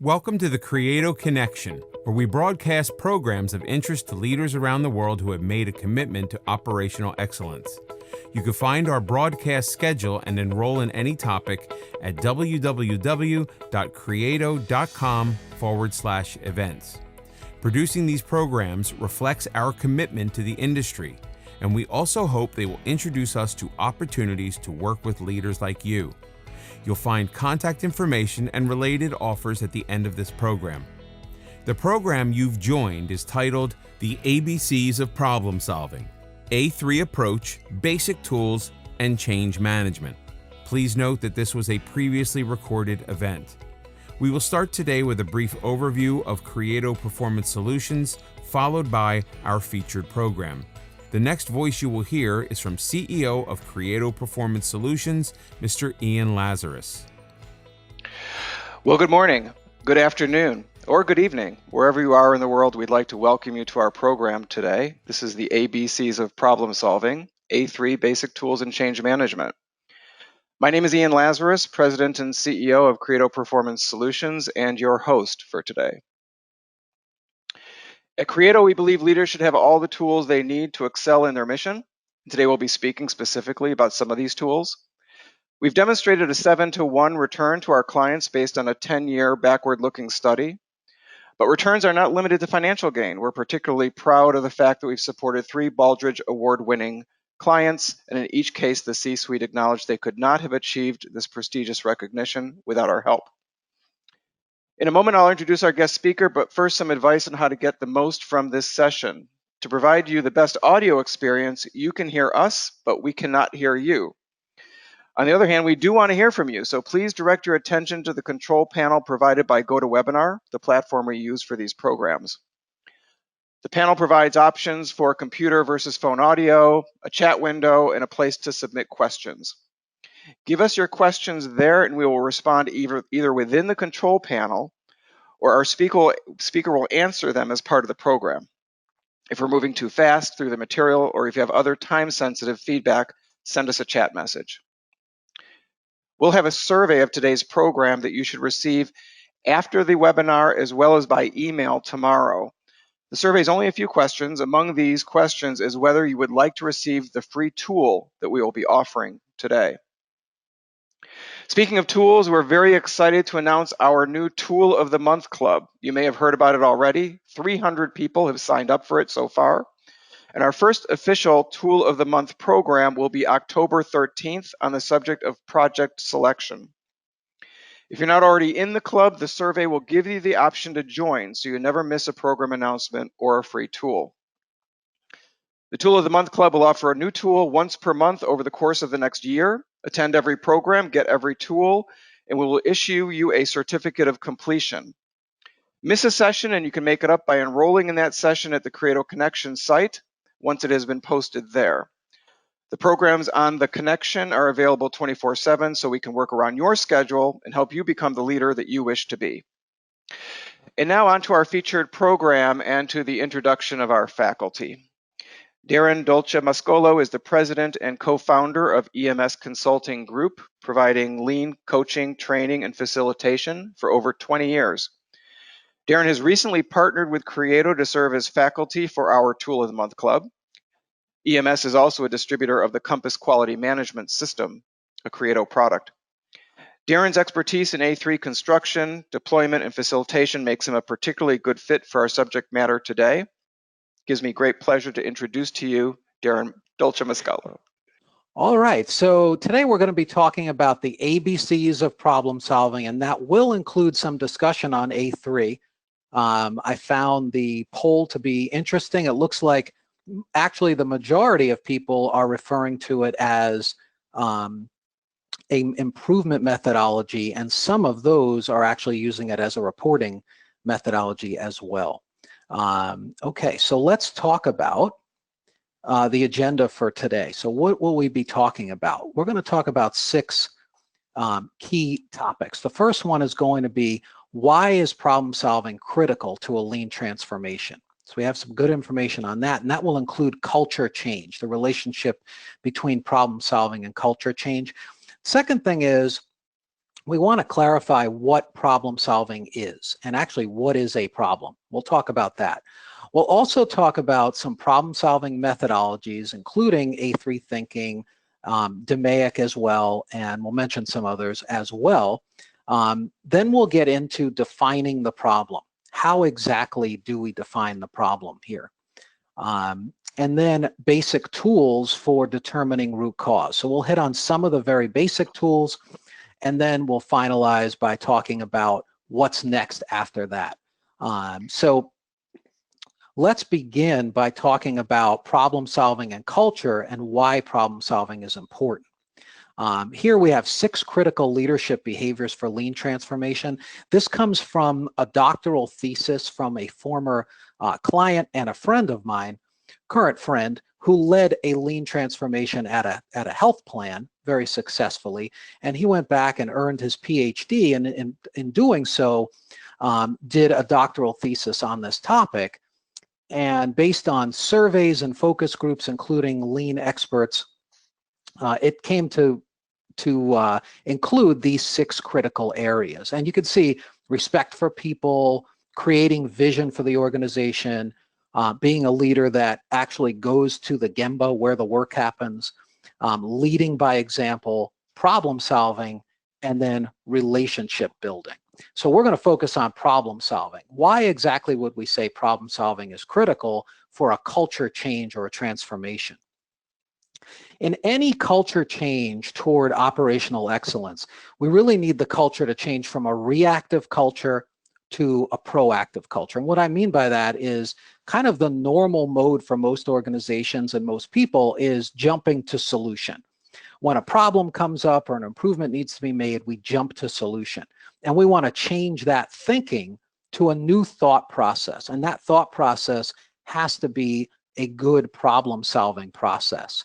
Welcome to the Creato Connection, where we broadcast programs of interest to leaders around the world who have made a commitment to operational excellence. You can find our broadcast schedule and enroll in any topic at www.creato.com/events. Producing these programs reflects our commitment to the industry, and we also hope they will introduce us to opportunities to work with leaders like you. You'll find contact information and related offers at the end of this program. The program you've joined is titled The ABCs of Problem Solving, A3 Approach, Basic Tools, and Change Management. Please note that this was a previously recorded event. We will start today with a brief overview of Creato Performance Solutions, followed by our featured program. The next voice you will hear is from CEO of Creato Performance Solutions, Mr. Ian Lazarus. Well, good morning, good afternoon, or good evening. Wherever you are in the world, we'd like to welcome you to our program today. This is the ABCs of Problem Solving, A3 Basic Tools and Change Management. My name is Ian Lazarus, President and CEO of Creato Performance Solutions, and your host for today. At Creato, we believe leaders should have all the tools they need to excel in their mission. Today, we'll be speaking specifically about some of these tools. We've demonstrated a 7-to-1 return to our clients based on a 10-year backward-looking study. But returns are not limited to financial gain. We're particularly proud of the fact that we've supported 3 Baldrige Award-winning clients, and in each case, the C-suite acknowledged they could not have achieved this prestigious recognition without our help. In a moment, I'll introduce our guest speaker, but first some advice on how to get the most from this session. To provide you the best audio experience, you can hear us, but we cannot hear you. On the other hand, we do want to hear from you, so please direct your attention to the control panel provided by GoToWebinar, the platform we use for these programs. The panel provides options for computer versus phone audio, a chat window, and a place to submit questions. Give us your questions there and we will respond either within the control panel or our speaker will answer them as part of the program. If we're moving too fast through the material or if you have other time-sensitive feedback, send us a chat message. We'll have a survey of today's program that you should receive after the webinar as well as by email tomorrow. The survey is only a few questions. Among these questions is whether you would like to receive the free tool that we will be offering today. Speaking of tools, we're very excited to announce our new Tool of the Month Club. You may have heard about it already. 300 people have signed up for it so far. And our first official Tool of the Month program will be October 13th on the subject of project selection. If you're not already in the club, the survey will give you the option to join so you never miss a program announcement or a free tool. The Tool of the Month Club will offer a new tool once per month over the course of the next year. Attend every program, get every tool, and we will issue you a certificate of completion. Miss a session and you can make it up by enrolling in that session at the Creato Connection site once it has been posted there. The programs on the Connection are available 24/7 so we can work around your schedule and help you become the leader that you wish to be. And now on to our featured program and to the introduction of our faculty. Darren Dolce-Mascolo is the president and co-founder of EMS Consulting Group, providing lean coaching, training, and facilitation for over 20 years. Darren has recently partnered with Creato to serve as faculty for our Tool of the Month Club. EMS is also a distributor of the Compass Quality Management System, a Creato product. Darren's expertise in A3 construction, deployment, and facilitation makes him a particularly good fit for our subject matter today. Gives me great pleasure to introduce to you Darren Dolce-Mascolo. All right, so today we're going to be talking about the ABCs of problem solving, and that will include some discussion on A3. I found the poll to be interesting. It looks like actually the majority of people are referring to it as an improvement methodology, and some of those are actually using it as a reporting methodology as well. Okay, so let's talk about the agenda for today. So what will we be talking about? We're going to talk about 6 key topics. The first one is going to be, why is problem solving critical to a lean transformation? So we have some good information on that, and that will include culture change, the relationship between problem solving and culture change. Second thing is, we want to clarify what problem solving is, and actually what is a problem. We'll talk about that. We'll also talk about some problem solving methodologies, including A3 thinking, DMAIC as well, and we'll mention some others as well. Then we'll get into defining the problem. How exactly do we define the problem here? And then basic tools for determining root cause. So we'll hit on some of the very basic tools, and then we'll finalize by talking about what's next after that. So let's begin by talking about problem solving and culture and why problem solving is important. Here we have 6 critical leadership behaviors for lean transformation. This comes from a doctoral thesis from a former client and a friend of mine, current friend, who led a lean transformation at a health plan very successfully. And he went back and earned his PhD, and in doing so, did a doctoral thesis on this topic. And based on surveys and focus groups, including lean experts, it came to include these 6 critical areas. And you can see respect for people, creating vision for the organization, being a leader that actually goes to the Gemba where the work happens, leading by example, problem solving, and then relationship building. So we're going to focus on problem solving. Why exactly would we say problem solving is critical for a culture change or a transformation? In any culture change toward operational excellence, we really need the culture to change from a reactive culture to a proactive culture. And what I mean by that is kind of the normal mode for most organizations and most people is jumping to solution. When a problem comes up or an improvement needs to be made, we jump to solution. And we want to change that thinking to a new thought process. And that thought process has to be a good problem-solving process.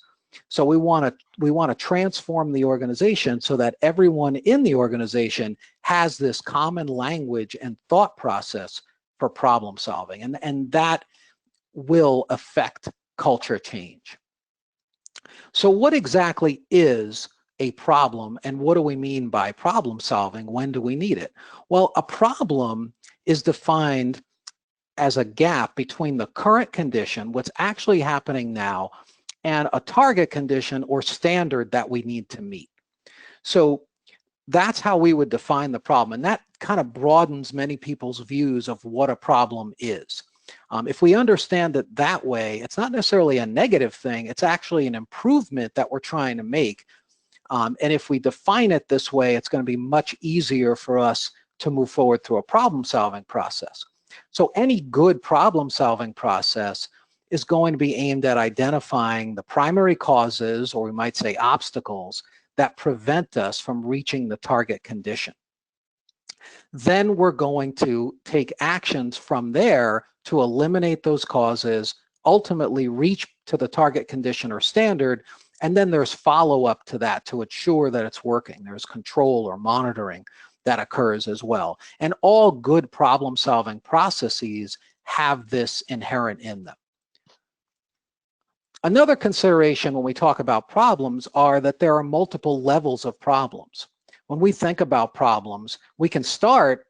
So we want to transform the organization so that everyone in the organization has this common language and thought process for problem solving. And that will affect culture change. So what exactly is a problem, and what do we mean by problem solving? When do we need it? Well, a problem is defined as a gap between the current condition, what's actually happening now, and a target condition or standard that we need to meet. So that's how we would define the problem, and that kind of broadens many people's views of what a problem is. If we understand it that way, it's not necessarily a negative thing, it's actually an improvement that we're trying to make. And if we define it this way, it's going to be much easier for us to move forward through a problem-solving process. So any good problem-solving process is going to be aimed at identifying the primary causes, or we might say obstacles, that prevent us from reaching the target condition. Then we're going to take actions from there to eliminate those causes, ultimately reach to the target condition or standard, and then there's follow-up to that to ensure that it's working. There's control or monitoring that occurs as well. And all good problem-solving processes have this inherent in them. Another consideration when we talk about problems are that there are multiple levels of problems. When we think about problems, we can start,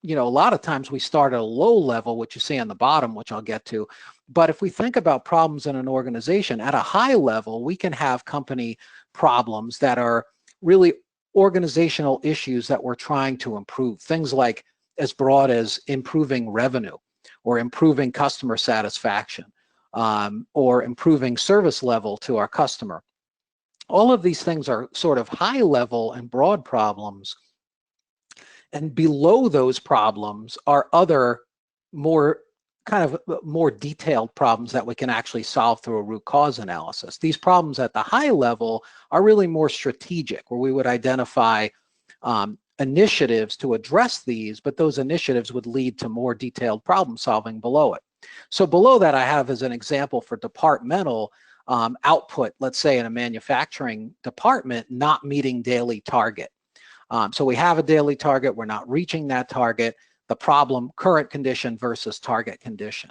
a lot of times we start at a low level, which you see on the bottom, which I'll get to. But if we think about problems in an organization at a high level, we can have company problems that are really organizational issues that we're trying to improve. Things like as broad as improving revenue or improving customer satisfaction. Or improving service level to our customer. All of these things are sort of high level and broad problems. And below those problems are other more detailed problems that we can actually solve through a root cause analysis. These problems at the high level are really more strategic, where we would identify initiatives to address these, but those initiatives would lead to more detailed problem solving below it. So below that I have as an example for departmental output, let's say in a manufacturing department, not meeting daily target. So we have a daily target, we're not reaching that target, the problem, current condition versus target condition,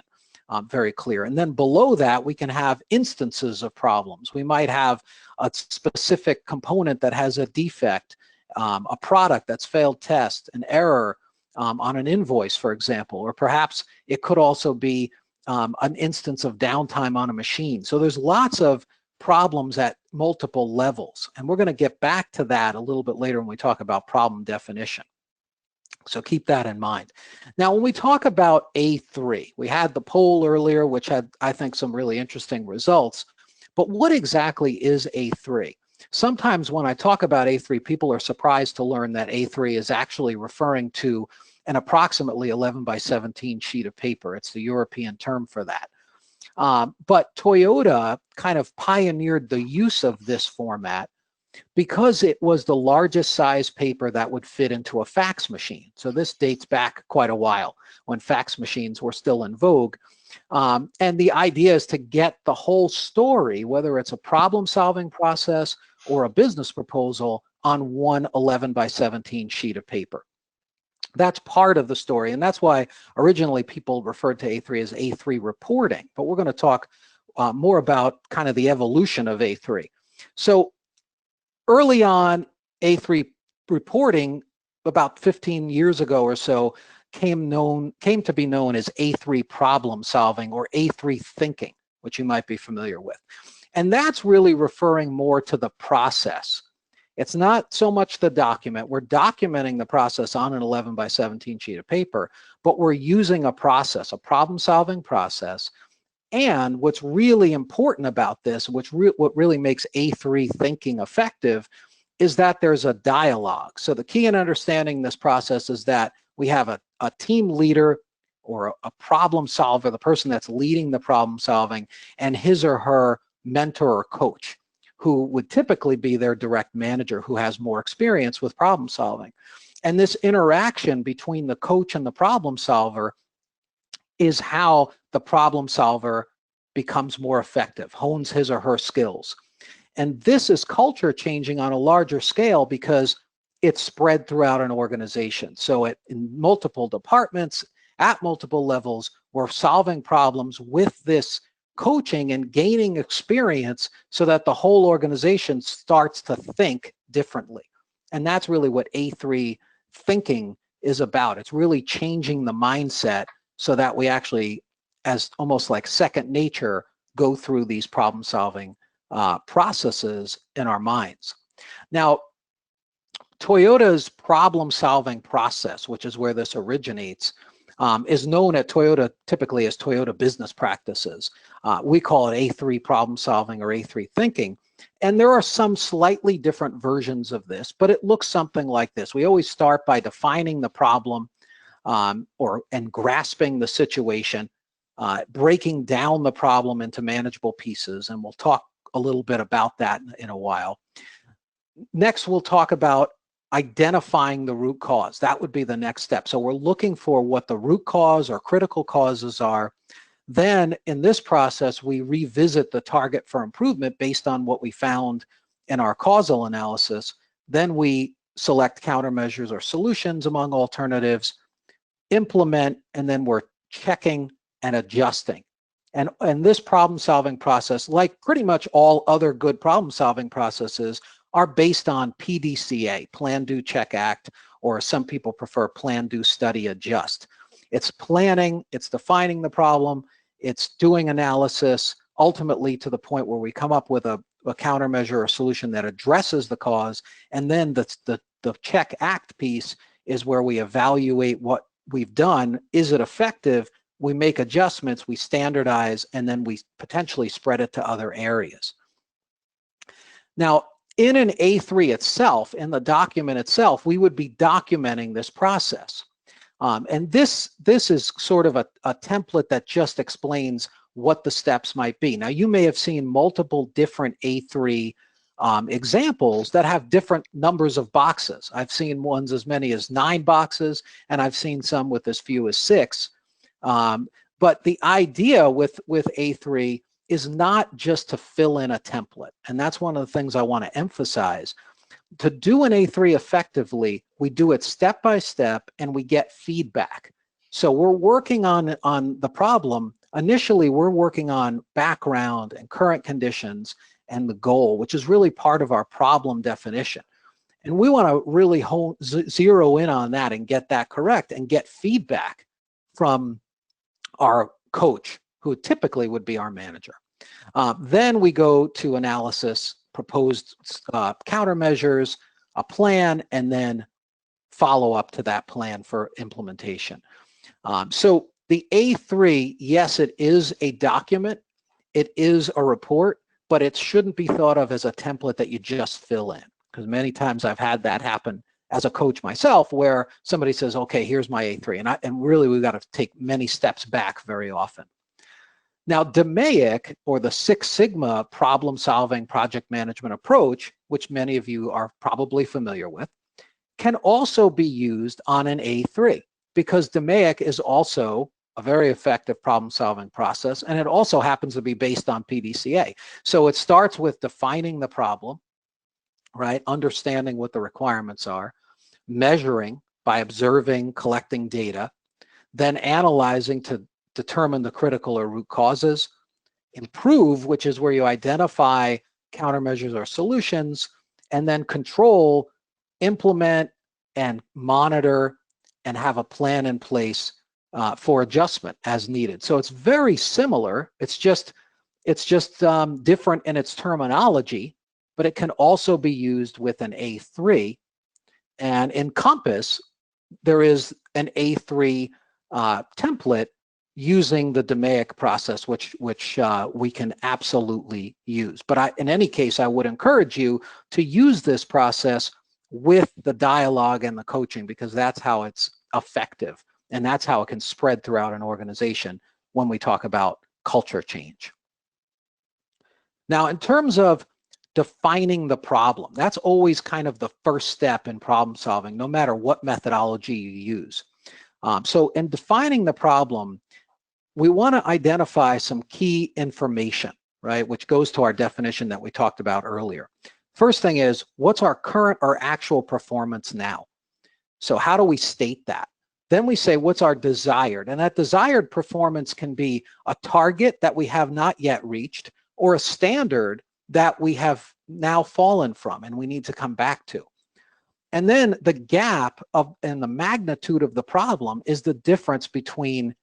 very clear. And then below that, we can have instances of problems. We might have a specific component that has a defect a product that's failed test, an error on an invoice, for example, or perhaps it could also be an instance of downtime on a machine. So there's lots of problems at multiple levels, and we're going to get back to that a little bit later when we talk about problem definition. So keep that in mind. Now, when we talk about A3, we had the poll earlier, which had, I think, some really interesting results. But what exactly is A3? Sometimes when I talk about A3, people are surprised to learn that A3 is actually referring to an approximately 11 by 17 sheet of paper. It's the European term for that. But Toyota kind of pioneered the use of this format because it was the largest size paper that would fit into a fax machine. So this dates back quite a while when fax machines were still in vogue. And the idea is to get the whole story, whether it's a problem-solving process or a business proposal, on one 11 by 17 sheet of paper. That's part of the story, and that's why originally people referred to A3 as A3 reporting. But we're going to talk more about kind of the evolution of A3. So early on, A3 reporting, about 15 years ago or so, came to be known as A3 problem solving or A3 thinking, which you might be familiar with. And that's really referring more to the process. It's not so much the document. We're documenting the process on an 11 by 17 sheet of paper, but we're using a process, a problem solving process. And what's really important about this, what really makes A3 thinking effective, is that there's a dialogue. So the key in understanding this process is that we have a team leader or a problem solver, the person that's leading the problem solving, and his or her mentor or coach, who would typically be their direct manager who has more experience with problem solving. And this interaction between the coach and the problem solver is how the problem solver becomes more effective, hones his or her skills. And this is culture changing on a larger scale because it's spread throughout an organization. So in multiple departments, at multiple levels, we're solving problems with this coaching and gaining experience so that the whole organization starts to think differently. And that's really what A3 thinking is about. It's really changing the mindset so that we actually, as almost like second nature, go through these problem solving processes in our minds. Now, Toyota's problem solving process, which is where this originates, is known at Toyota typically as Toyota business practices. We call it A3 problem solving or A3 thinking. And there are some slightly different versions of this, but it looks something like this. We always start by defining the problem and grasping the situation, breaking down the problem into manageable pieces. And we'll talk a little bit about that in a while. Next, we'll talk about identifying the root cause. That would be the next step. So we're looking for what the root cause or critical causes are. Then in this process, we revisit the target for improvement based on what we found in our causal analysis. Then we select countermeasures or solutions among alternatives, implement, and then we're checking and adjusting. And this problem-solving process, like pretty much all other good problem-solving processes, are based on PDCA, Plan, Do, Check, Act, or some people prefer Plan, Do, Study, Adjust. It's planning, it's defining the problem, it's doing analysis, ultimately to the point where we come up with a countermeasure or solution that addresses the cause, and then the Check, Act piece is where we evaluate what we've done. Is it effective? We make adjustments, we standardize, and then we potentially spread it to other areas. Now, in an A3 itself, in the document itself, we would be documenting this process. And this is sort of a template that just explains what the steps might be. Now, you may have seen multiple different A3 examples that have different numbers of boxes. I've seen ones as many as 9 boxes, and I've seen some with as few as 6. But the idea with A3 is not just to fill in a template. And that's one of the things I want to emphasize. To do an A3 effectively, we do it step by step and we get feedback. So we're working on the problem. Initially, we're working on background and current conditions and the goal, which is really part of our problem definition. And we want to really zero in on that and get that correct and get feedback from our coach, who typically would be our manager. Then we go to analysis, proposed countermeasures, a plan, and then follow up to that plan for implementation. So the A3, yes, it is a document, it is a report, but it shouldn't be thought of as a template that you just fill in, because many times I've had that happen as a coach myself, where somebody says, okay, here's my A3, and really we've got to take many steps back very often. Now, DMAIC, or the Six Sigma problem-solving project management approach, which many of you are probably familiar with, can also be used on an A3, because DMAIC is also a very effective problem-solving process, and it also happens to be based on PDCA. So it starts with defining the problem, right? Understanding what the requirements are, measuring by observing, collecting data, then analyzing to determine the critical or root causes, improve, which is where you identify countermeasures or solutions, and then control, implement, and monitor, and have a plan in place for adjustment as needed. So it's very similar. It's just different in its terminology, but it can also be used with an A3. And in Compass, there is an A3 template using the DMAIC process, which we can absolutely use. But in any case, I would encourage you to use this process with the dialogue and the coaching, because that's how it's effective, and that's how it can spread throughout an organization when we talk about culture change. Now, in terms of defining the problem, that's always kind of the first step in problem solving, no matter what methodology you use. So in defining the problem, we want to identify some key information, right, which goes to our definition that we talked about earlier. First thing is, what's our current or actual performance now? So how do we state that? Then we say, what's our desired? And that desired performance can be a target that we have not yet reached, or a standard that we have now fallen from and we need to come back to. And then the gap and the magnitude of the problem is the difference between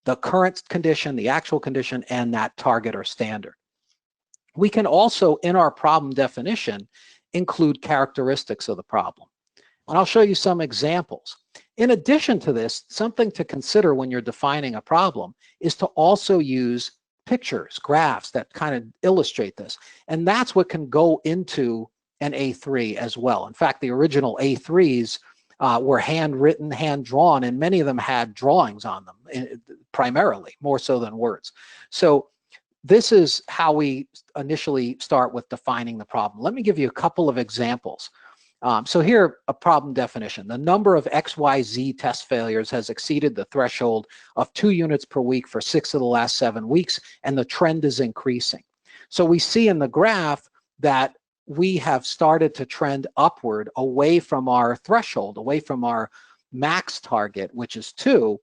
the current condition, the actual condition, and that target or standard. We can also, in our problem definition, include characteristics of the problem. And I'll show you some examples. In addition to this, something to consider when you're defining a problem is to also use pictures, graphs that kind of illustrate this. And that's what can go into an A3 as well. In fact, the original A3s were handwritten, hand-drawn, and many of them had drawings on them, primarily, more so than words. So this is how we initially start with defining the problem. Let me give you a couple of examples. So here, a problem definition. The number of XYZ test failures has exceeded the threshold of 2 units per week for 6 of the last 7 weeks, and the trend is increasing. So we see in the graph that we have started to trend upward away from our threshold, away from our max target, which is 2.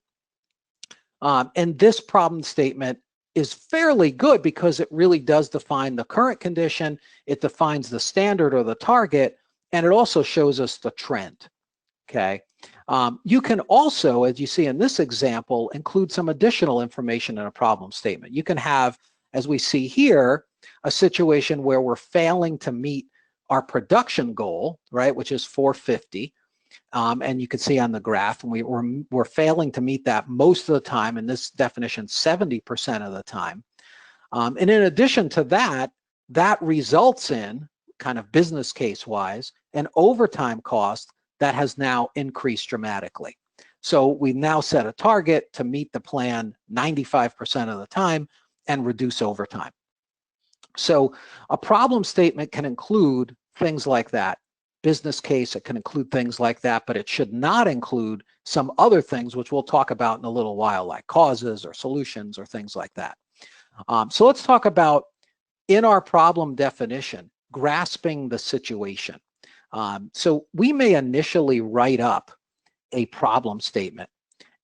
And this problem statement is fairly good because it really does define the current condition, it defines the standard or the target, and it also shows us the trend, okay? You can also, as you see in this example, include some additional information in a problem statement. You can have, as we see here, a situation where we're failing to meet our production goal, right, which is 450. And you can see on the graph, we're failing to meet that most of the time, in this definition, 70% of the time. And in addition to that, that results in, kind of business case wise, an overtime cost that has now increased dramatically. So we've now set a target to meet the plan 95% of the time and reduce overtime. So a problem statement can include things like that. Business case, it can include things like that, but it should not include some other things which we'll talk about in a little while, like causes or solutions or things like that. So let's talk about, in our problem definition, grasping the situation. So we may initially write up a problem statement,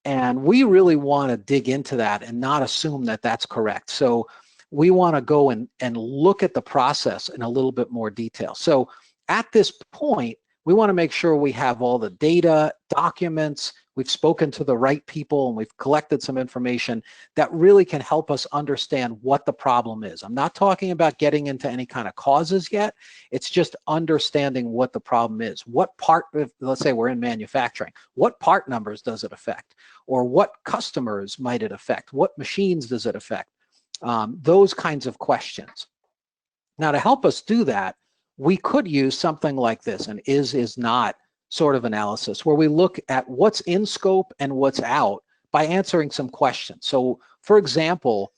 and we really want to dig into that and not assume that that's correct. So we want to go and look at the process in a little bit more detail. So at this point, We want to make sure we have all the data, documents, we've spoken to the right people, and we've collected some information that really can help us understand what the problem is. I'm not talking about getting into any kind of causes yet. It's just understanding what the problem is. What part, let's say we're in manufacturing, what part numbers does it affect? Or what customers might it affect? What machines does it affect? Those kinds of questions. Now, to help us do that, we could use something like this, an is not sort of analysis, where we look at what's in scope and what's out by answering some questions. So, for example,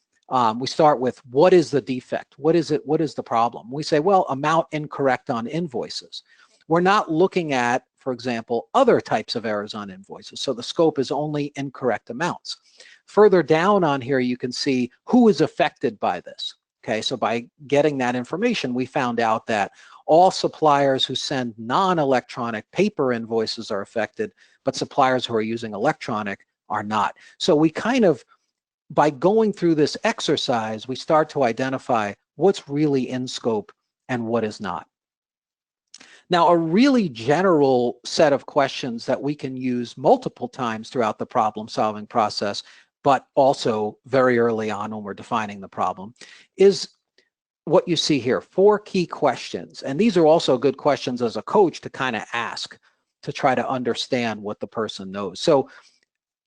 we start with, what is the defect? What is it? What is the problem? We say, well, amount incorrect on invoices. We're not looking at, for example, other types of errors on invoices. So the scope is only incorrect amounts. Further down on here, you can see who is affected by this. Okay, so by getting that information, we found out that all suppliers who send non-electronic paper invoices are affected, but suppliers who are using electronic are not. So we kind of, by going through this exercise, we start to identify what's really in scope and what is not. Now, a really general set of questions that we can use multiple times throughout the problem-solving process, but also very early on when we're defining the problem, is what you see here, 4 key questions. And these are also good questions as a coach to kind of ask to try to understand what the person knows. So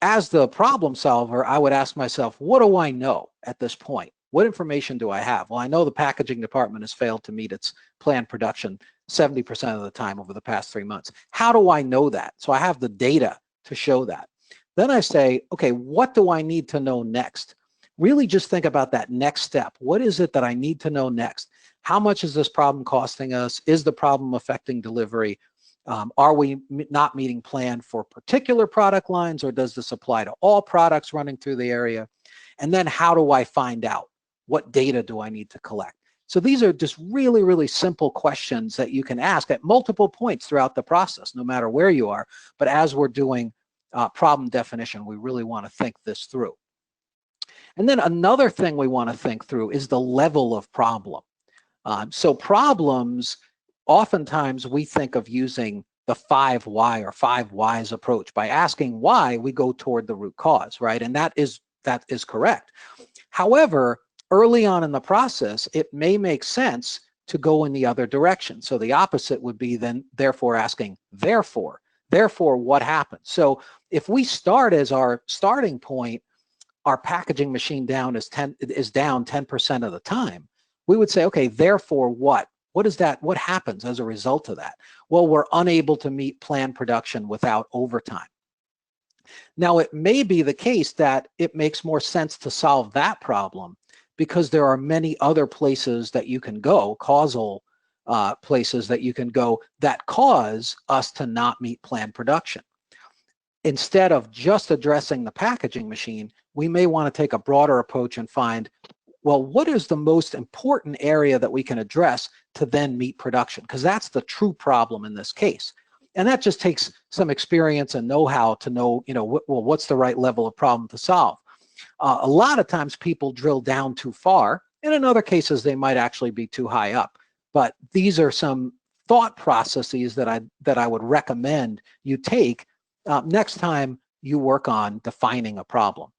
as the problem solver, I would ask myself, what do I know at this point? What information do I have? Well, I know the packaging department has failed to meet its planned production 70% of the time over the past 3 months. How do I know that? So I have the data to show that. Then I say, okay, what do I need to know next? Really just think about that next step. What is it that I need to know next? How much is this problem costing us? Is the problem affecting delivery? Are we not meeting plan for particular product lines, or does this apply to all products running through the area? And then how do I find out? What data do I need to collect? So these are just really, really simple questions that you can ask at multiple points throughout the process, no matter where you are. But as we're doing problem definition, we really want to think this through. And then another thing we want to think through is the level of problem. So problems, oftentimes we think of using the 5 why or 5 whys approach. By asking why, we go toward the root cause, right? And that is correct. However, early on in the process, it may make sense to go in the other direction. So the opposite would be then therefore asking therefore what happened? So if we start as our starting point, our packaging machine is down 10% of the time, we would say, okay, therefore what? What is that? What happens as a result of that? Well, we're unable to meet planned production without overtime. Now, it may be the case that it makes more sense to solve that problem because there are many other places that you can go, causal places that you can go that cause us to not meet planned production. Instead of just addressing the packaging machine, we may want to take a broader approach and find, well, what is the most important area that we can address to then meet production? Because that's the true problem in this case. And that just takes some experience and know-how to know, well, what's the right level of problem to solve. A lot of times people drill down too far, and in other cases, they might actually be too high up. But these are some thought processes that I would recommend you take next time you work on defining a problem.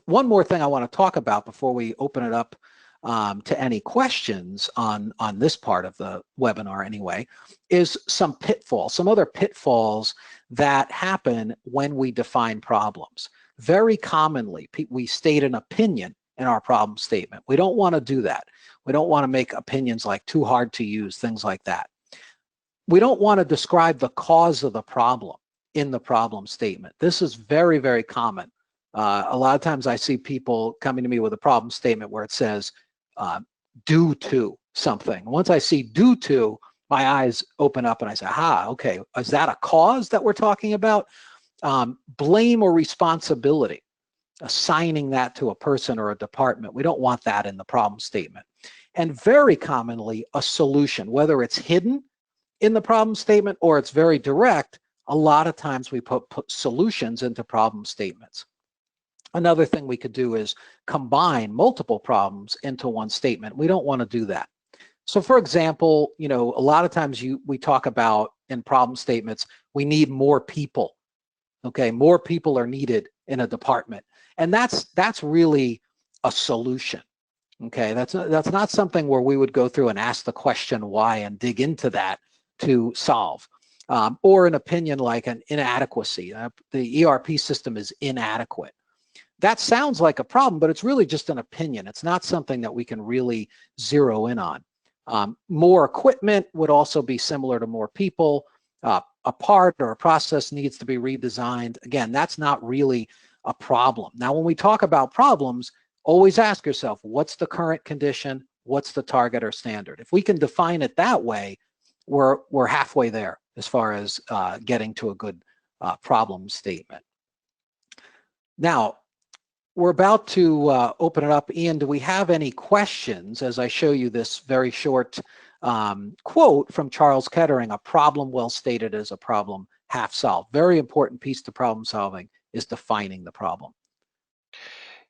One more thing I want to talk about before we open it up to any questions on this part of the webinar anyway, is some pitfalls, some other pitfalls that happen when we define problems. Very commonly, we state an opinion in our problem statement. We don't want to do that. We don't want to make opinions like too hard to use, things like that. We don't want to describe the cause of the problem in the problem statement. This is very, very common. A lot of times I see people coming to me with a problem statement where it says due to something. Once I see due to, my eyes open up and I say, aha, okay, is that a cause that we're talking about? Blame or responsibility, assigning that to a person or a department. We don't want that in the problem statement. And very commonly, a solution, whether it's hidden in the problem statement or it's very direct, a lot of times we put solutions into problem statements. Another thing we could do is combine multiple problems into one statement. We don't want to do that. So for example, a lot of times we talk about in problem statements, we need more people. Okay, more people are needed in a department. And that's really a solution. Okay, that's not something where we would go through and ask the question why and dig into that to solve. Or an opinion like an inadequacy. The ERP system is inadequate. That sounds like a problem, but it's really just an opinion. It's not something that we can really zero in on. More equipment would also be similar to more people. A part or a process needs to be redesigned. Again, that's not really a problem. Now, when we talk about problems, always ask yourself, what's the current condition? What's the target or standard? If we can define it that way, we're halfway there as far as getting to a good problem statement. Now, we're about to open it up. Ian, do we have any questions as I show you this very short quote from Charles Kettering? A problem well stated is a problem half solved. Very important piece to problem solving is defining the problem.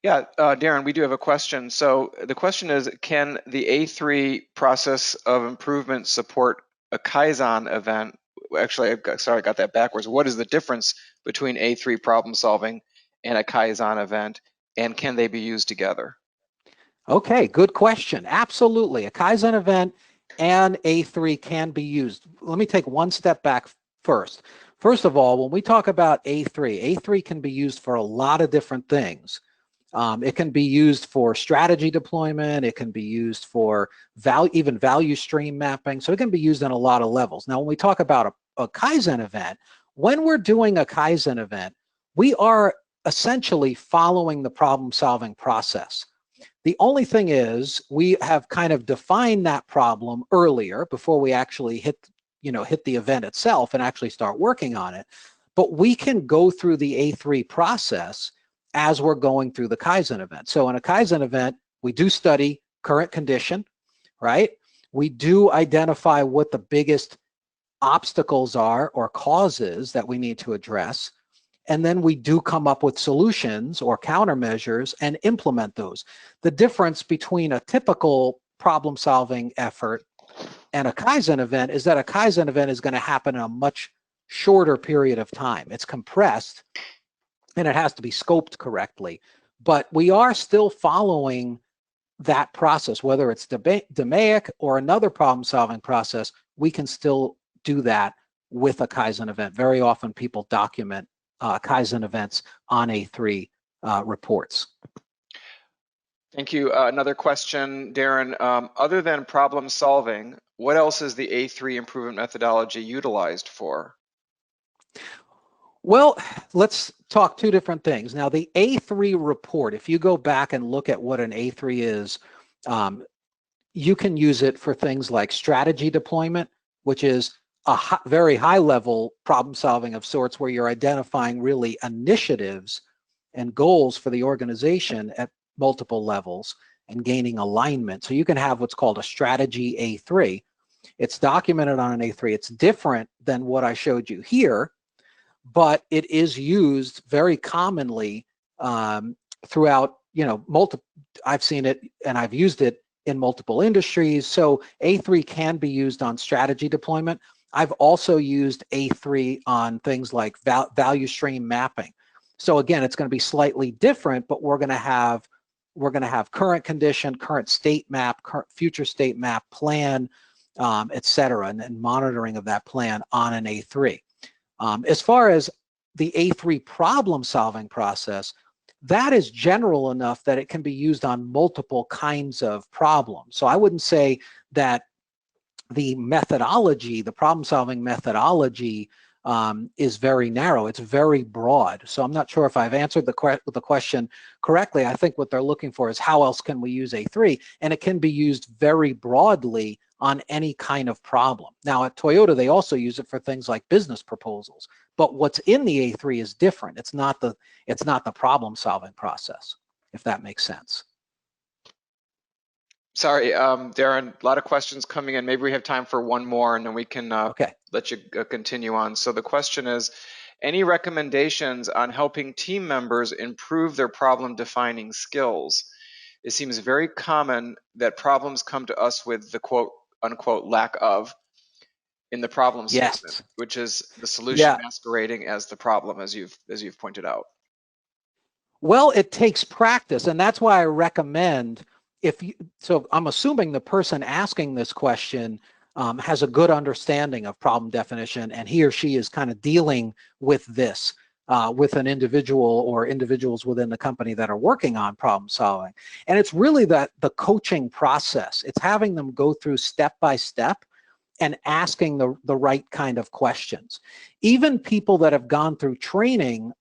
Yeah, Darren, we do have a question. So the question is, can the A3 process of improvement support a Kaizen event? Actually, sorry, I got that backwards. What is the difference between A3 problem solving and a Kaizen event, and can they be used together? Okay, good question. Absolutely. A Kaizen event and A3 can be used. Let me take one step back first. First of all, when we talk about A3 can be used for a lot of different things. It can be used for strategy deployment. It can be used for even value stream mapping. So it can be used on a lot of levels. Now, when we talk about a Kaizen event, when we're doing a Kaizen event, we are essentially following the problem-solving process. The only thing is we have kind of defined that problem earlier before we actually hit the event itself and actually start working on it. But we can go through the A3 process as we're going through the Kaizen event. So in a Kaizen event, we do study current condition, right? We do identify what the biggest obstacles are or causes that we need to address. And then we do come up with solutions or countermeasures and implement those. The difference between a typical problem-solving effort and a Kaizen event is that a Kaizen event is going to happen in a much shorter period of time. It's compressed and it has to be scoped correctly. But we are still following that process, whether it's DMAIC or another problem-solving process, we can still do that with a Kaizen event. Very often people document Kaizen events on A3 reports. Thank you. Another question, Darren. Other than problem solving, what else is the A3 improvement methodology utilized for? Well, let's talk two different things. Now, the A3 report, if you go back and look at what an A3 is, you can use it for things like strategy deployment, which is a very high level problem solving of sorts where you're identifying really initiatives and goals for the organization at multiple levels and gaining alignment. So you can have what's called a strategy A3. It's documented on an A3. It's different than what I showed you here, but it is used very commonly throughout, I've seen it and I've used it in multiple industries. So A3 can be used on strategy deployment. I've also used A3 on things like value stream mapping. So again, it's going to be slightly different, but we're going to have current condition, current state map, current future state map, plan, et cetera, and monitoring of that plan on an A3. As far as the A3 problem solving process, that is general enough that it can be used on multiple kinds of problems. So I wouldn't say that the methodology, the problem solving methodology is very narrow. It's very broad. So I'm not sure if I've answered the question correctly. I think what they're looking for is how else can we use A3? And it can be used very broadly on any kind of problem. Now at Toyota, they also use it for things like business proposals, but what's in the A3 is different. It's not the problem solving process, if that makes sense. Sorry, Darren, a lot of questions coming in. Maybe we have time for one more and then we can let you continue on. So the question is, any recommendations on helping team members improve their problem defining skills? It seems very common that problems come to us with the quote, unquote lack of in the problem Yes. statement, which is the solution Yeah. masquerading as the problem, as you've pointed out. Well, it takes practice, and that's why I recommend so I'm assuming the person asking this question has a good understanding of problem definition, and he or she is kind of dealing with this with an individual or individuals within the company that are working on problem solving. And it's really the coaching process. It's having them go through step by step and asking the right kind of questions. Even people that have gone through training,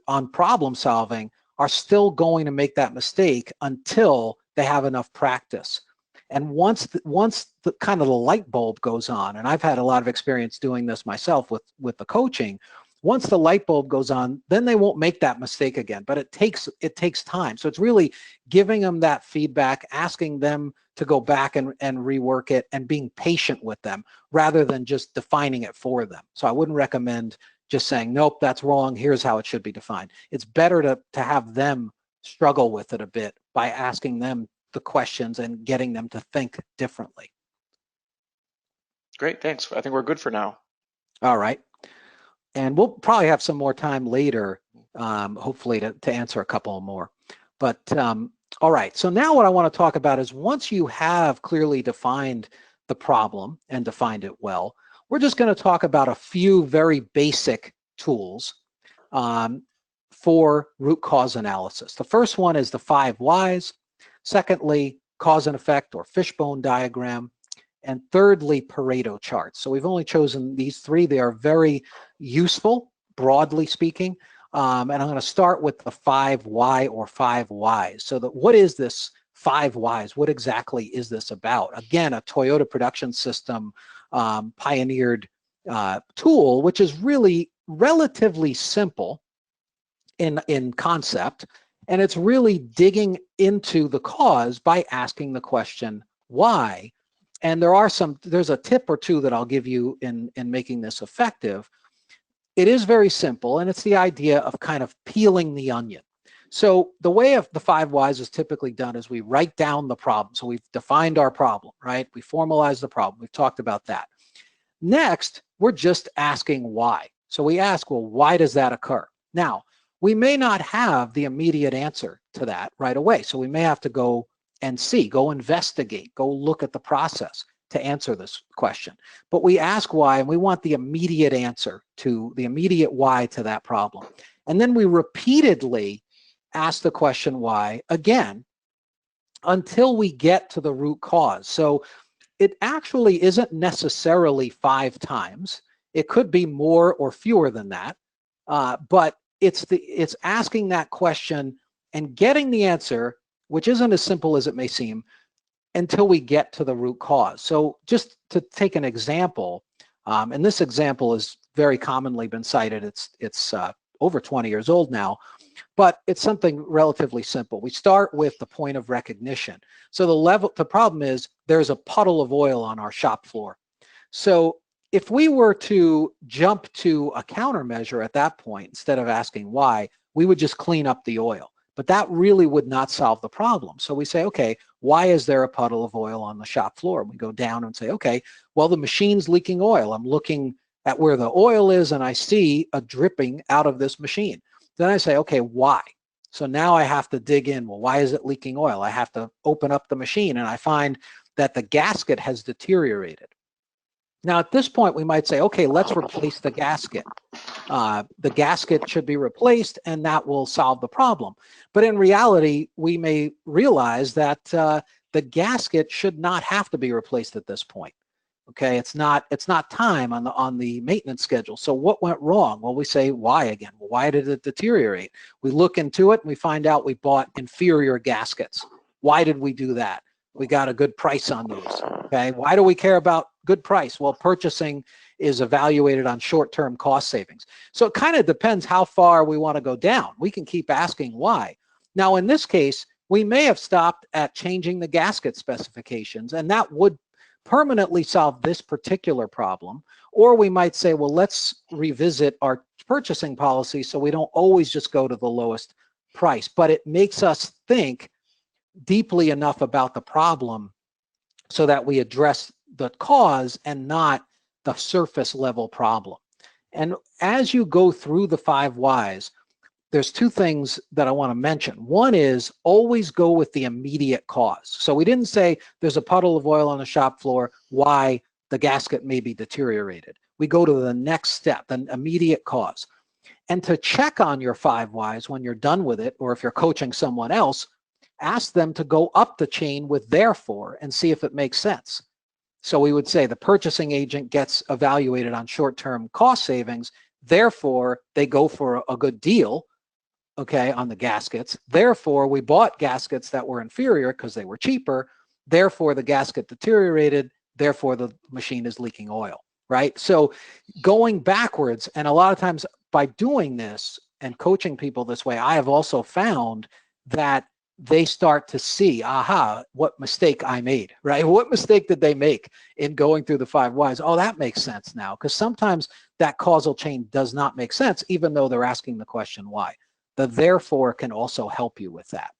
on problem solving are still going to make that mistake until they have enough practice. And once the kind of the light bulb goes on, and I've had a lot of experience doing this myself with the coaching, once the light bulb goes on, then they won't make that mistake again. But it takes time. So it's really giving them that feedback, asking them to go back and rework it, and being patient with them rather than just defining it for them. So I wouldn't recommend just saying, nope, that's wrong, here's how it should be defined. It's better to have them struggle with it a bit by asking them the questions and getting them to think differently. Great, thanks. I think we're good for now. All right. And we'll probably have some more time later, hopefully to answer a couple more. But all right, so now what I want to talk about is once you have clearly defined the problem and defined it well, we're just going to talk about a few very basic tools for root cause analysis. The first one is the 5 whys. Secondly, cause and effect or fishbone diagram. And thirdly, Pareto charts. So we've only chosen these 3. They are very useful, broadly speaking. And I'm going to start with the 5 why or 5 whys. So what is this 5 whys? What exactly is this about? Again, a Toyota Production System pioneered tool, which is really relatively simple in concept. And it's really digging into the cause by asking the question, why? And there's a tip or two that I'll give you in making this effective. It is very simple, and it's the idea of kind of peeling the onion. So the way of the 5 whys is typically done is we write down the problem. So we've defined our problem, right? We formalize the problem. We've talked about that. Next, we're just asking why. So we ask, well, why does that occur? Now, we may not have the immediate answer to that right away. So we may have to go and go investigate, go look at the process to answer this question. But we ask why, and we want the immediate answer to the immediate why to that problem. And then we repeatedly ask the question why again until we get to the root cause. So it actually isn't necessarily 5 times. It could be more or fewer than that. But it's asking that question and getting the answer, which isn't as simple as it may seem, until we get to the root cause. So just to take an example, and this example has very commonly been cited. It's over 20 years old now, but it's something relatively simple. We start with the point of recognition. So the problem is there's a puddle of oil on our shop floor. So if we were to jump to a countermeasure at that point, instead of asking why, we would just clean up the oil. But that really would not solve the problem. So we say, okay, why is there a puddle of oil on the shop floor? We go down and say, okay, well, the machine's leaking oil. I'm looking at where the oil is and I see a dripping out of this machine. Then I say, okay, why? So now I have to dig in. Well, why is it leaking oil? I have to open up the machine and I find that the gasket has deteriorated. Now, at this point, we might say, okay, let's replace the gasket. The gasket should be replaced and that will solve the problem. But in reality, we may realize that the gasket should not have to be replaced at this point. Okay, it's not time on the maintenance schedule. So what went wrong? Well, we say why again. Well, why did it deteriorate? We look into it and we find out we bought inferior gaskets. Why did we do that? We got a good price on those. Okay, why do we care about good price? Well, purchasing is evaluated on short-term cost savings. So it kind of depends how far we want to go down. We can keep asking why. Now, in this case, we may have stopped at changing the gasket specifications, and that would permanently solve this particular problem. Or we might say, well, let's revisit our purchasing policy so we don't always just go to the lowest price. But it makes us think deeply enough about the problem so that we address the cause and not the surface level problem. And as you go through the 5 whys, there's 2 things that I want to mention. One is always go with the immediate cause. So we didn't say there's a puddle of oil on the shop floor, why the gasket may be deteriorated. We go to the next step, the immediate cause. And to check on your 5 whys when you're done with it, or if you're coaching someone else, ask them to go up the chain with therefore and see if it makes sense. So we would say the purchasing agent gets evaluated on short-term cost savings, therefore they go for a good deal, okay, on the gaskets. Therefore, we bought gaskets that were inferior because they were cheaper. Therefore, the gasket deteriorated. Therefore, the machine is leaking oil, right? So going backwards, and a lot of times by doing this and coaching people this way, I have also found that they start to see, aha, what mistake I made, right? What mistake did they make in going through the 5 whys? Oh, that makes sense now. Because sometimes that causal chain does not make sense, even though they're asking the question why. The therefore can also help you with that.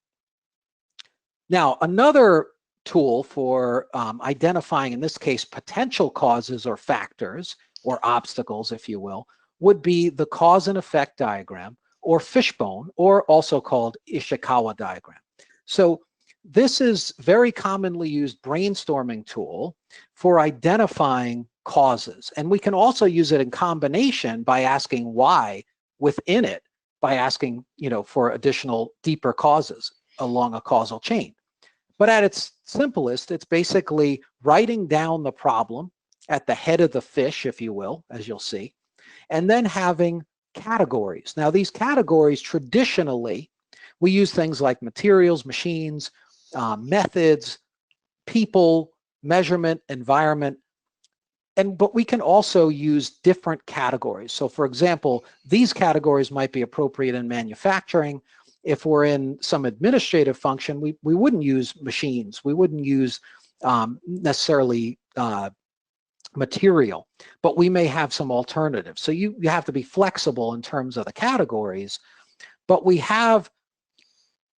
Now, another tool for identifying, in this case, potential causes or factors or obstacles, if you will, would be the cause and effect diagram, or fishbone, or also called Ishikawa diagram. So this is very commonly used brainstorming tool for identifying causes. And we can also use it in combination by asking why within it, by asking, for additional deeper causes along a causal chain. But at its simplest, it's basically writing down the problem at the head of the fish, if you will, as you'll see, and then having categories. Now, these categories, traditionally, we use things like materials, machines, methods, people, measurement, environment, but we can also use different categories. So for example, these categories might be appropriate in manufacturing. If we're in some administrative function, we wouldn't use machines. We wouldn't use necessarily material, but we may have some alternatives. So you have to be flexible in terms of the categories, but we have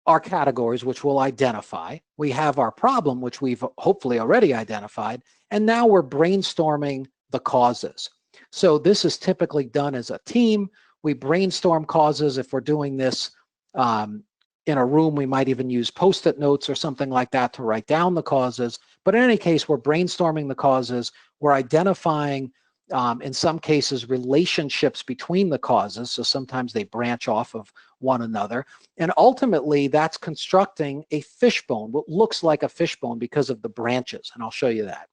our categories, which we'll identify. We have our problem, which we've hopefully already identified, and now we're brainstorming the causes. So this is typically done as a team. We brainstorm causes. If we're doing this in a room, we might even use Post-it notes or something like that to write down the causes. But in any case, we're brainstorming the causes. We're identifying, in some cases, relationships between the causes. So sometimes they branch off of one another. And ultimately, that's constructing a fishbone, what looks like a fishbone because of the branches. And I'll show you that.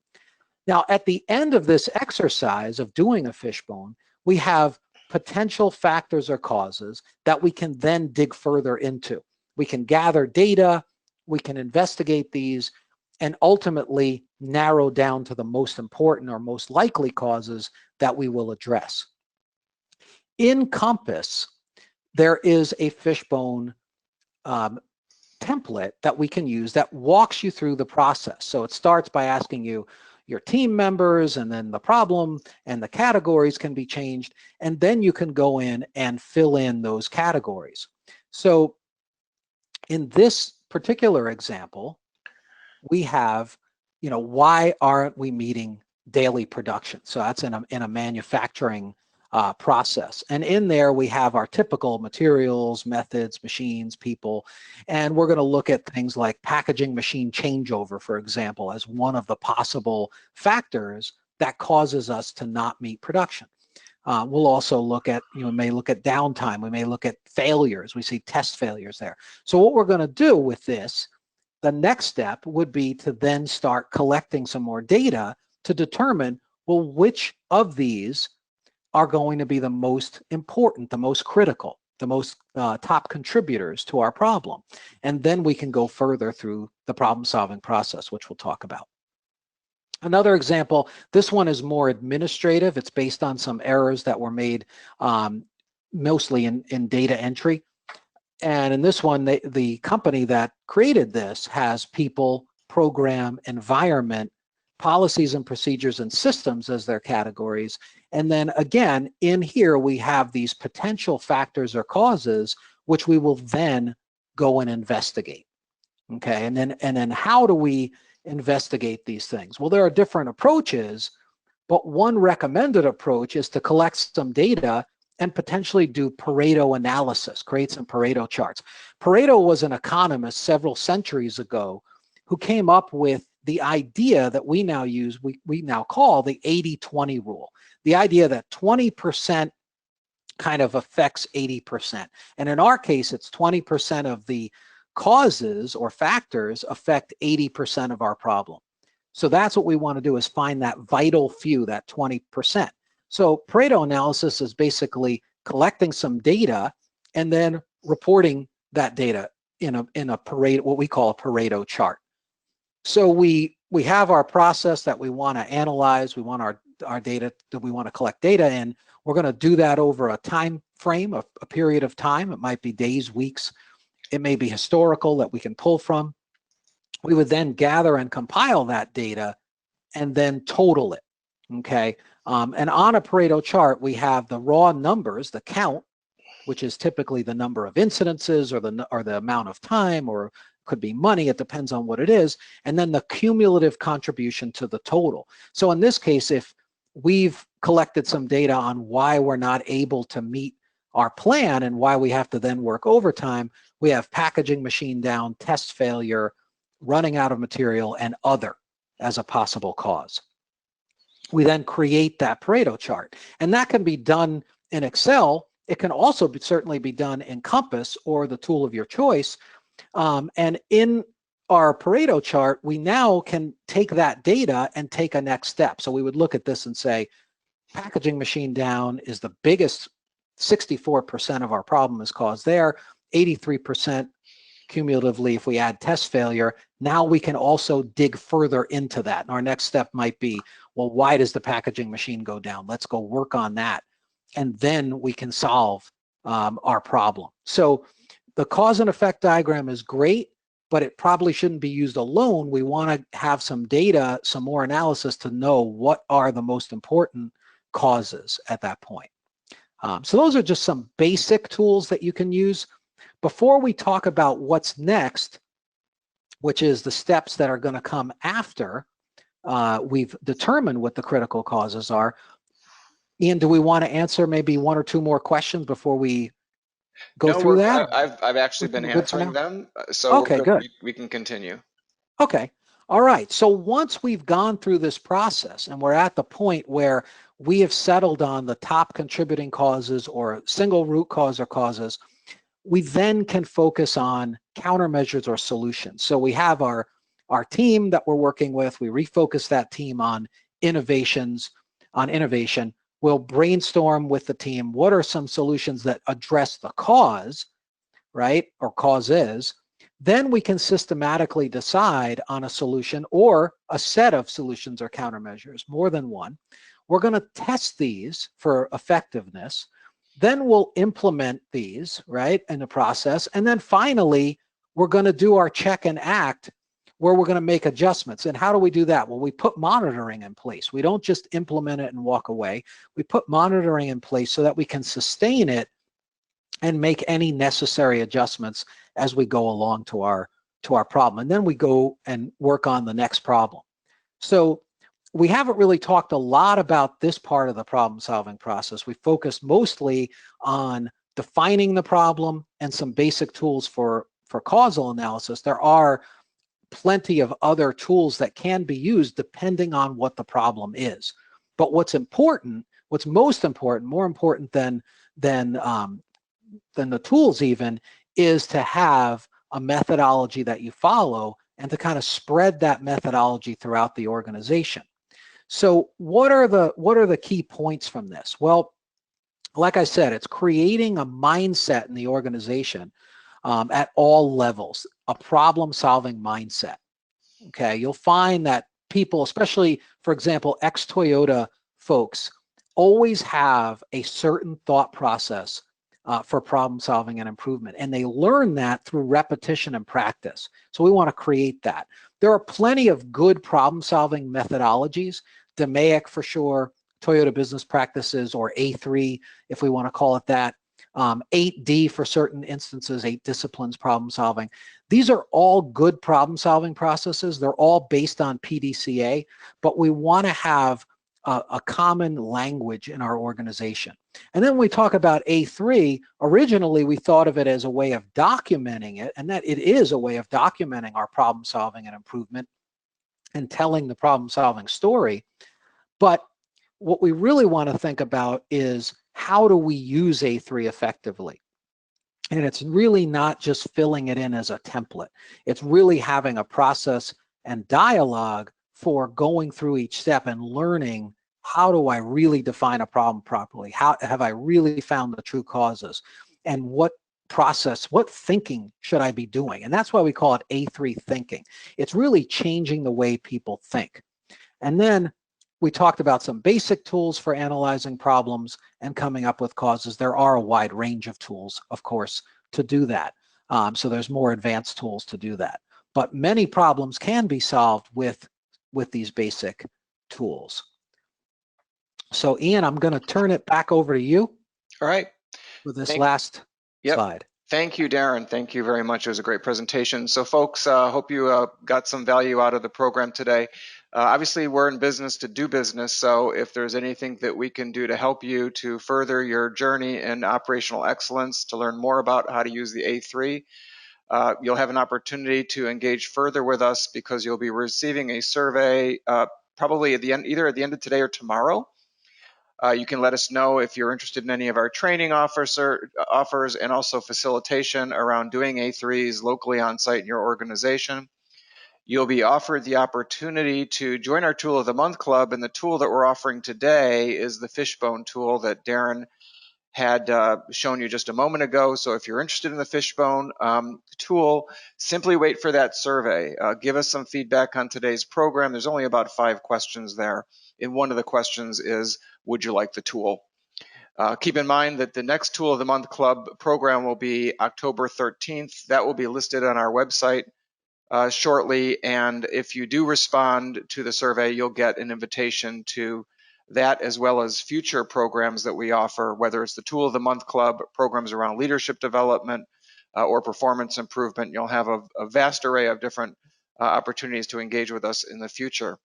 Now, at the end of this exercise of doing a fishbone, we have potential factors or causes that we can then dig further into. We can gather data, we can investigate these, and ultimately narrow down to the most important or most likely causes that we will address. In Compass, there is a fishbone template that we can use that walks you through the process. So it starts by asking you your team members, and then the problem and the categories can be changed, and then you can go in and fill in those categories. So in this particular example, we have, why aren't we meeting daily production? So that's in a manufacturing process. And in there, we have our typical materials, methods, machines, people, and we're going to look at things like packaging machine changeover, for example, as one of the possible factors that causes us to not meet production. We'll also look at, may look at downtime. We may look at failures. We see test failures there. So what we're going to do with this, the next step would be to then start collecting some more data to determine, well, which of these are going to be the most important, the most critical, the most top contributors to our problem. And then we can go further through the problem-solving process, which we'll talk about. Another example, this one is more administrative. It's based on some errors that were made mostly in data entry. And in this one, the company that created this has people, program, environment, policies and procedures and systems as their categories. And then again, in here, we have these potential factors or causes, which we will then go and investigate. Okay, and then how do we investigate these things? Well, there are different approaches, but one recommended approach is to collect some data and potentially do Pareto analysis, create some Pareto charts. Pareto was an economist several centuries ago who came up with the idea that we now use, we now call the 80-20 rule. The idea that 20% kind of affects 80%. And in our case, it's 20% of the causes or factors affect 80% of our problem. So that's what we want to do, is find that vital few, that 20%. So Pareto analysis is basically collecting some data and then reporting that data in a Pareto, what we call a Pareto chart. So we have our process that we want to analyze. We want our data that we want to collect data in. We're going to do that over a time frame, a period of time. It might be days, weeks. It may be historical that we can pull from. We would then gather and compile that data and then total it, okay? And on a Pareto chart, we have the raw numbers, the count, which is typically the number of incidences or the amount of time, or could be money, it depends on what it is, and then the cumulative contribution to the total. So in this case, if we've collected some data on why we're not able to meet our plan and why we have to then work overtime, we have packaging machine down, test failure, running out of material, and other as a possible cause. We then create that Pareto chart, and that can be done in Excel. It can also certainly be done in Compass or the tool of your choice. And in our Pareto chart, we now can take that data and take a next step. So we would look at this and say, packaging machine down is the biggest, 64% of our problem is caused there, 83% cumulatively if we add test failure. Now we can also dig further into that. And our next step might be, well, why does the packaging machine go down? Let's go work on that. And then we can solve our problem. So the cause and effect diagram is great, but it probably shouldn't be used alone. We want to have some data, some more analysis to know what are the most important causes at that point. So those are just some basic tools that you can use. Before we talk about what's next, which is the steps that are going to come after we've determined what the critical causes are, Ian, do we want to answer maybe one or two more questions before we go through that? I've actually been answering them, so okay, good. We can continue. Okay, all right. So once we've gone through this process and we're at the point where we have settled on the top contributing causes or single root cause or causes, we then can focus on countermeasures or solutions. So we have our team that we're working with. We refocus that team on innovation. We'll brainstorm with the team, what are some solutions that address the cause, right, or causes. Then we can systematically decide on a solution or a set of solutions or countermeasures, more than one. We're going to test these for effectiveness. Then we'll implement these, right, in the process. And then finally, we're going to do our check and act, where we're going to make adjustments. And how do we do that? Well, we put monitoring in place. We don't just implement it and walk away. We put monitoring in place so that we can sustain it and make any necessary adjustments as we go along to our problem. And then we go and work on the next problem. So we haven't really talked a lot about this part of the problem-solving process. We focused mostly on defining the problem and some basic tools for causal analysis. There are plenty of other tools that can be used depending on what the problem is. But what's important, what's most important, more important than the tools even, is to have a methodology that you follow and to kind of spread that methodology throughout the organization. So what are the key points from this? Well, like I said, it's creating a mindset in the organization at all levels, a problem-solving mindset. Okay, you'll find that people, especially, for example, ex-Toyota folks, always have a certain thought process for problem solving and improvement, and they learn that through repetition and practice. So we want to create that. There are plenty of good problem solving methodologies, DMAIC for sure, Toyota Business Practices, or A3 if we want to call it that. 8D for certain instances, 8 disciplines problem solving. These are all good problem solving processes. They're all based on PDCA, but we want to have a common language in our organization. And then when we talk about A3, originally we thought of it as a way of documenting it, and that it is a way of documenting our problem solving and improvement and telling the problem solving story. But what we really want to think about is, how do we use A3 effectively? And it's really not just filling it in as a template. It's really having a process and dialogue for going through each step and learning, how do I really define a problem properly? How have I really found the true causes? And what process, what thinking should I be doing? And that's why we call it A3 thinking. It's really changing the way people think. And then we talked about some basic tools for analyzing problems and coming up with causes. There are a wide range of tools, of course, to do that. So there's more advanced tools to do that. But many problems can be solved with these basic tools. So Ian, I'm going to turn it back over to you. All right. For this last slide. Thank you, Darren. Thank you very much. It was a great presentation. So folks, hope you got some value out of the program today. Obviously, we're in business to do business, so if there's anything that we can do to help you to further your journey in operational excellence, to learn more about how to use the A3, you'll have an opportunity to engage further with us, because you'll be receiving a survey probably at the end, either at the end of today or tomorrow. You can let us know if you're interested in any of our training offers and also facilitation around doing A3s locally on site in your organization. You'll be offered the opportunity to join our Tool of the Month Club, and the tool that we're offering today is the Fishbone tool that Darren had shown you just a moment ago. So if you're interested in the Fishbone tool, simply wait for that survey. Give us some feedback on today's program. There's only about 5 questions there, and one of the questions is, would you like the tool? Keep in mind that the next Tool of the Month Club program will be October 13th. That will be listed on our website shortly, and if you do respond to the survey, you'll get an invitation to that, as well as future programs that we offer, whether it's the Tool of the Month Club, programs around leadership development, or performance improvement. You'll have a vast array of different opportunities to engage with us in the future.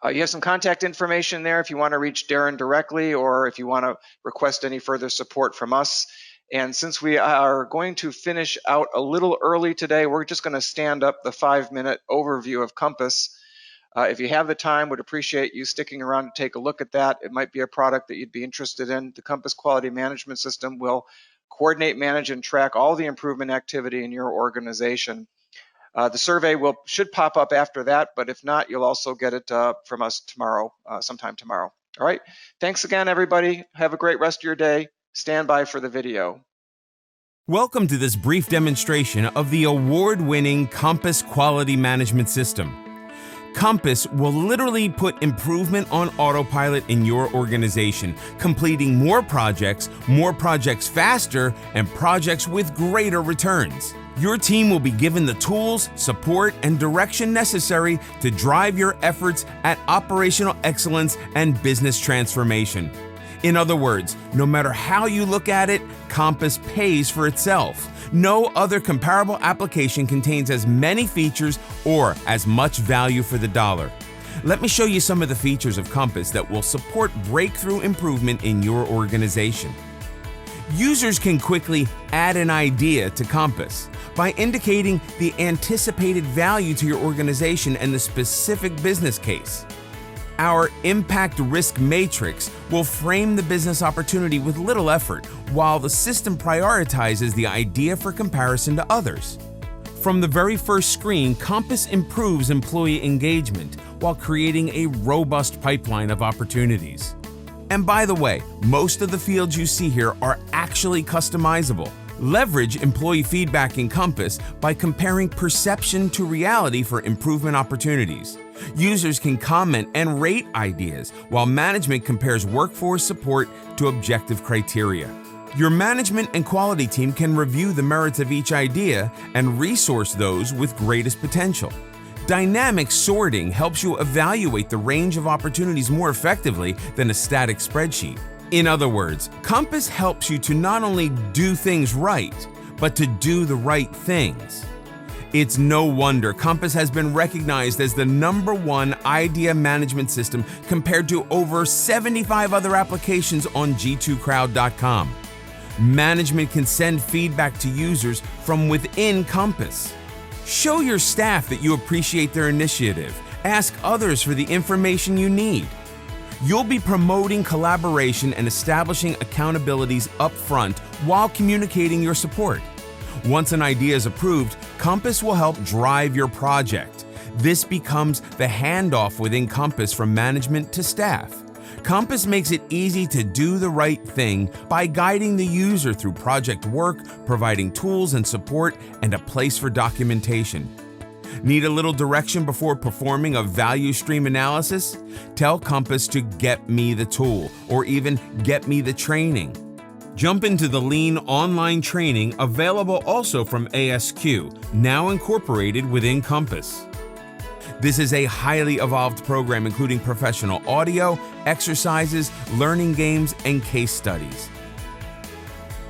You have some contact information there if you want to reach Darren directly, or if you want to request any further support from us. And since we are going to finish out a little early today, we're just going to stand up the 5-minute overview of Compass. If you have the time, would appreciate you sticking around to take a look at that. It might be a product that you'd be interested in. The Compass Quality Management System will coordinate, manage, and track all the improvement activity in your organization. The survey should pop up after that, but if not, you'll also get it from us tomorrow, sometime tomorrow. All right. Thanks again, everybody. Have a great rest of your day. Stand by for the video. Welcome to this brief demonstration of the award-winning Compass Quality Management System. Compass will literally put improvement on autopilot in your organization, completing more projects faster, and projects with greater returns. Your team will be given the tools, support, and direction necessary to drive your efforts at operational excellence and business transformation. In other words, no matter how you look at it, Compass pays for itself. No other comparable application contains as many features or as much value for the dollar. Let me show you some of the features of Compass that will support breakthrough improvement in your organization. Users can quickly add an idea to Compass by indicating the anticipated value to your organization and the specific business case. Our impact risk matrix will frame the business opportunity with little effort, while the system prioritizes the idea for comparison to others. From the very first screen, Compass improves employee engagement while creating a robust pipeline of opportunities. And by the way, most of the fields you see here are actually customizable. Leverage employee feedback in Compass by comparing perception to reality for improvement opportunities. Users can comment and rate ideas, while management compares workforce support to objective criteria. Your management and quality team can review the merits of each idea and resource those with greatest potential. Dynamic sorting helps you evaluate the range of opportunities more effectively than a static spreadsheet. In other words, Compass helps you to not only do things right, but to do the right things. It's no wonder Compass has been recognized as the #1 idea management system compared to over 75 other applications on G2Crowd.com. Management can send feedback to users from within Compass. Show your staff that you appreciate their initiative. Ask others for the information you need. You'll be promoting collaboration and establishing accountabilities up front while communicating your support. Once an idea is approved, Compass will help drive your project. This becomes the handoff within Compass from management to staff. Compass makes it easy to do the right thing by guiding the user through project work, providing tools and support, and a place for documentation. Need a little direction before performing a value stream analysis? Tell Compass to get me the tool, or even get me the training. Jump into the Lean online training available also from ASQ, now incorporated within Compass. This is a highly evolved program including professional audio, exercises, learning games, and case studies.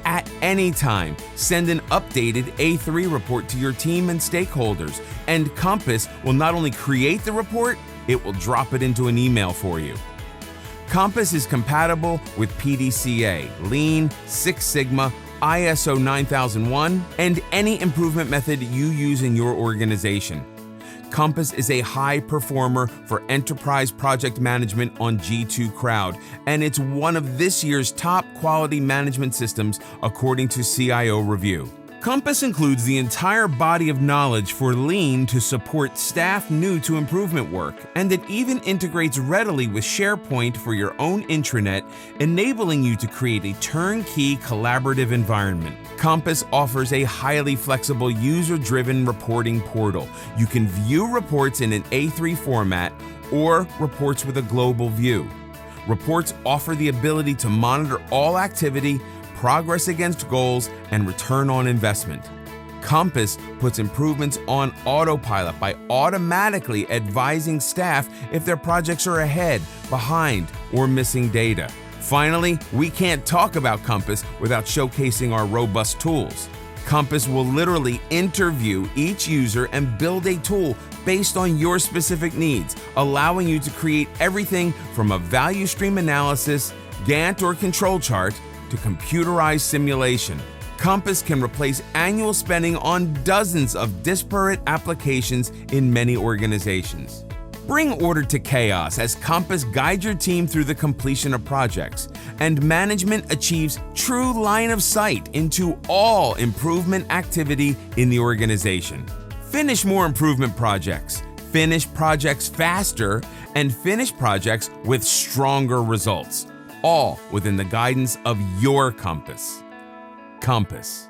At any time, send an updated A3 report to your team and stakeholders, and Compass will not only create the report, it will drop it into an email for you. Compass is compatible with PDCA, Lean, Six Sigma, ISO 9001, and any improvement method you use in your organization. Compass is a high performer for enterprise project management on G2 Crowd, and it's one of this year's top quality management systems according to CIO Review. Compass includes the entire body of knowledge for Lean to support staff new to improvement work, and it even integrates readily with SharePoint for your own intranet, enabling you to create a turnkey collaborative environment. Compass offers a highly flexible user-driven reporting portal. You can view reports in an A3 format or reports with a global view. Reports offer the ability to monitor all activity, progress against goals, and return on investment. Compass puts improvements on autopilot by automatically advising staff if their projects are ahead, behind, or missing data. Finally, we can't talk about Compass without showcasing our robust tools. Compass will literally interview each user and build a tool based on your specific needs, allowing you to create everything from a value stream analysis, Gantt or control chart, to computerized simulation. Compass can replace annual spending on dozens of disparate applications in many organizations. Bring order to chaos as Compass guides your team through the completion of projects, and management achieves true line of sight into all improvement activity in the organization. Finish more improvement projects, finish projects faster, and finish projects with stronger results. All within the guidance of your Compass. Compass.